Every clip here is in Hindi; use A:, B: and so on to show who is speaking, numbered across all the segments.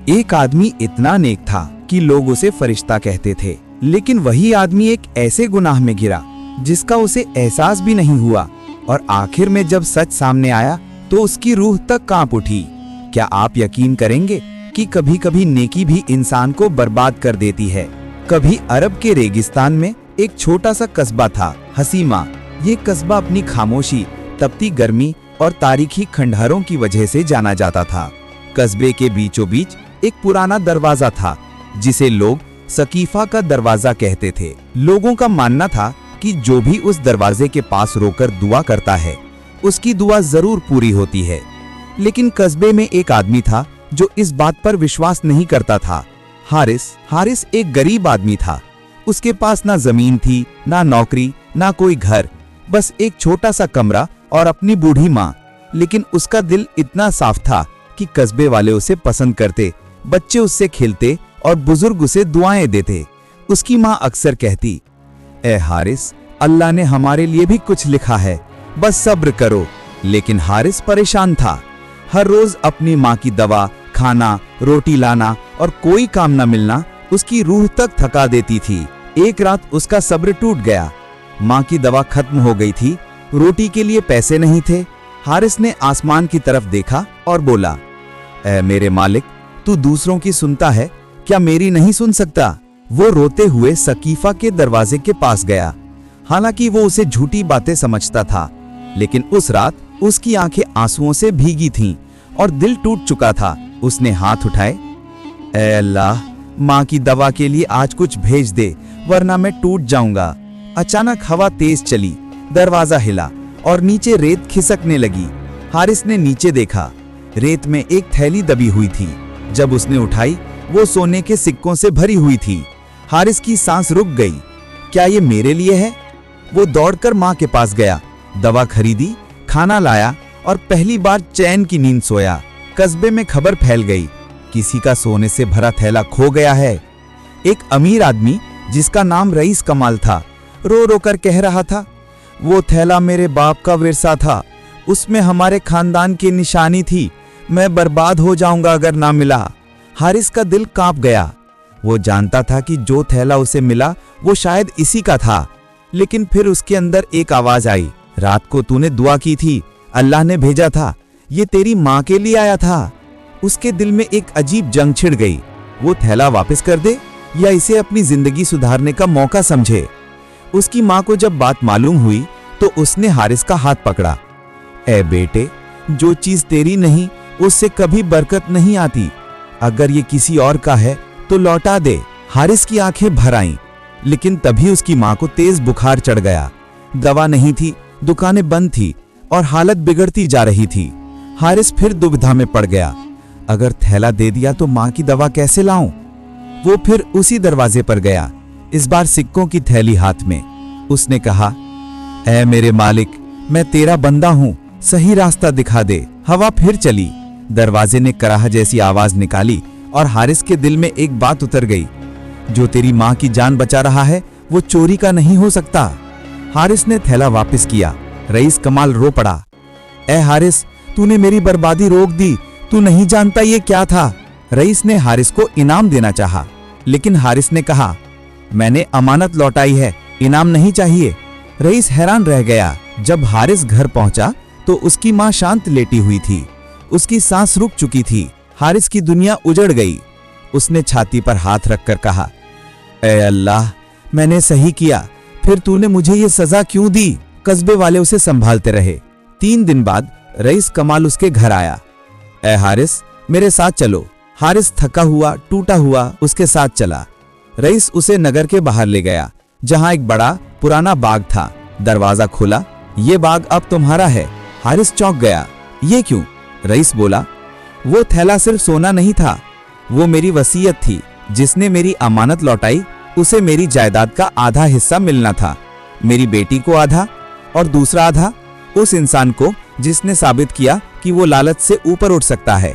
A: एक आदमी इतना नेक था कि लोग उसे फरिश्ता कहते थे, लेकिन वही आदमी एक ऐसे गुनाह में गिरा जिसका उसे एहसास भी नहीं हुआ, और आखिर में जब सच सामने आया तो उसकी रूह तक कांप उठी। क्या आप यकीन करेंगे कि कभी कभी नेकी भी इंसान को बर्बाद कर देती है। कभी अरब के रेगिस्तान में एक छोटा सा कस्बा था, हसीमा। ये कस्बा अपनी खामोशी, तपती गर्मी और तारीखी खंडहरों की वजह से जाना जाता था। कस्बे के बीचों बीच एक पुराना दरवाजा था जिसे लोग सकीफा का दरवाजा कहते थे। लोगों का मानना था कि जो भी उस दरवाजे के पास रोकर दुआ करता है उसकी दुआ जरूर पूरी होती है। लेकिन कस्बे में एक आदमी था जो इस बात पर विश्वास नहीं करता था। हारिस एक गरीब आदमी था। उसके पास ना जमीन थी, ना नौकरी, ना कोई घर, बस एक छोटा सा कमरा और अपनी बूढ़ी माँ। लेकिन उसका दिल इतना साफ था कि कस्बे वाले उसे पसंद करते, बच्चे उससे खेलते और बुजुर्ग उसे दुआएं देते। उसकी माँ अक्सर कहती, ए हारिस, अल्लाह ने हमारे लिए भी कुछ लिखा है, बस सब्र करो। लेकिन हारिस परेशान था। हर रोज अपनी माँ की दवा, खाना, रोटी लाना और कोई काम न मिलना उसकी रूह तक थका देती थी। एक रात उसका सब्र टूट गया। माँ की दवा खत्म हो गई थी, रोटी के लिए पैसे नहीं थे। हारिस ने आसमान की तरफ देखा और बोला, ए मेरे मालिक, तू दूसरों की सुनता है, क्या मेरी नहीं सुन सकता? वो रोते हुए सकीफा के दरवाजे के पास गया। हालांकि वो उसे झूठी बातें समझता था, लेकिन उस रात उसकी आंखें आंसुओं से भीगी थीं और दिल टूट चुका था। उसने हाथ उठाए, ए अल्लाह, माँ की दवा के लिए आज कुछ भेज दे, वरना मैं टूट जाऊंगा। अचानक हवा तेज चली, दरवाजा हिला और नीचे रेत खिसकने लगी। हारिस ने नीचे देखा, रेत में एक थैली दबी हुई थी। जब उसने उठाई, वो सोने के सिक्कों से भरी हुई थी। हारिस की सांस रुक गई। क्या ये मेरे लिए है? वो दौड़कर माँ के पास गया, दवा खरीदी, खाना लाया और पहली बार चैन की नींद सोया। कस्बे में खबर फैल गई, किसी का सोने से भरा थैला खो गया है। एक अमीर आदमी जिसका नाम रईस कमाल था, रो रो कर कह रहा था, वो थैला मेरे बाप का विरसा था, उसमें हमारे खानदान की निशानी थी, मैं बर्बाद हो जाऊंगा अगर ना मिला। हारिस का दिल कांप गया। वो जानता था कि जो थैला उसे मिला वो शायद इसी का था। लेकिन फिर उसके अंदर एक आवाज आई, रात को तूने दुआ की थी, अल्लाह ने भेजा था, ये तेरी माँ के लिए आया था। उसके दिल में एक अजीब जंग छिड़ गई। वो थैला वापस कर दे या इसे अपनी जिंदगी सुधारने का मौका समझे। उसकी माँ को जब बात मालूम हुई तो उसने हारिस का हाथ पकड़ा। ए बेटे, जो चीज तेरी नहीं उससे कभी बरकत नहीं आती। अगर ये किसी और का है तो लौटा दे। हारिस की आंखें भर आईं, लेकिन तभी उसकी माँ को तेज बुखार चढ़ गया। दवा नहीं थी, दुकानें बंद थी और हालत बिगड़ती जा रही थी। हारिस फिर दुविधा में पड़ गया, अगर थैला दे दिया तो माँ की दवा कैसे लाऊं? वो फिर उसी दरवाजे पर गया, इस बार सिक्कों की थैली हाथ में। उसने कहा, ऐ मेरे मालिक, मैं तेरा बंदा हूं, सही रास्ता दिखा दे। हवा फिर चली, दरवाजे ने कराह जैसी आवाज निकाली और हारिस के दिल में एक बात उतर गई, जो तेरी माँ की जान बचा रहा है वो चोरी का नहीं हो सकता। हारिस ने थैला वापस किया। रईस कमाल रो पड़ा, ए हारिस, तूने मेरी बर्बादी रोक दी, तू नहीं जानता ये क्या था। रईस ने हारिस को इनाम देना चाहा, लेकिन हारिस ने कहा, मैंने अमानत लौटाई है, इनाम नहीं चाहिए। रईस हैरान रह गया। जब हारिस घर पहुंचा तो उसकी माँ शांत लेटी हुई थी, उसकी सांस रुक चुकी थी। हारिस की दुनिया उजड़ गई। उसने छाती पर हाथ रखकर कहा, ए अल्लाह, मैंने सही किया, फिर तूने मुझे ये सजा क्यों दी? कस्बे वाले उसे संभालते रहे। 3 दिन बाद रईस कमाल उसके घर आया। ए हारिस, मेरे साथ चलो। हारिस थका हुआ, टूटा हुआ उसके साथ चला। रईस उसे नगर के बाहर ले गया, जहां एक बड़ा पुराना बाग था। दरवाजा खोला, ये बाग अब तुम्हारा है। हारिस चौंक गया, ये क्यों? रईस बोला, वो थैला सिर्फ सोना नहीं था, वो मेरी वसीयत थी। जिसने मेरी अमानत लौटाई उसे मेरी जायदाद का आधा हिस्सा मिलना था, मेरी बेटी को आधा और दूसरा आधा उस इंसान को जिसने साबित किया कि वो लालच से ऊपर उठ सकता है।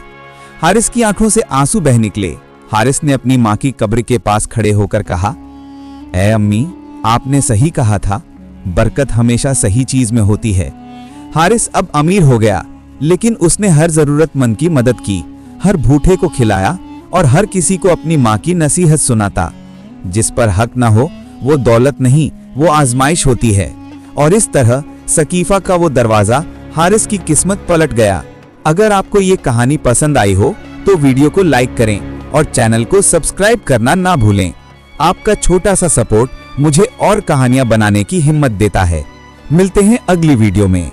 A: हारिस की आंखों से आंसू बह निकले। हारिस ने अपनी माँ की कब्र के पास खड़े होकर कहा, ऐ अम्मी, आपने सही कहा था, बरकत हमेशा सही चीज में होती है। हारिस अब अमीर हो गया, लेकिन उसने हर जरूरतमंद की मदद की, हर भूखे को खिलाया और हर किसी को अपनी माँ की नसीहत सुनाता। जिस पर हक न हो वो दौलत नहीं, वो आजमाइश होती है। और इस तरह सकीफा का वो दरवाजा, हारिस की किस्मत पलट गया। अगर आपको ये कहानी पसंद आई हो तो वीडियो को लाइक करें और चैनल को सब्सक्राइब करना ना भूलें। आपका छोटा सा सपोर्ट मुझे और कहानियां बनाने की हिम्मत देता है। मिलते हैं अगली वीडियो में।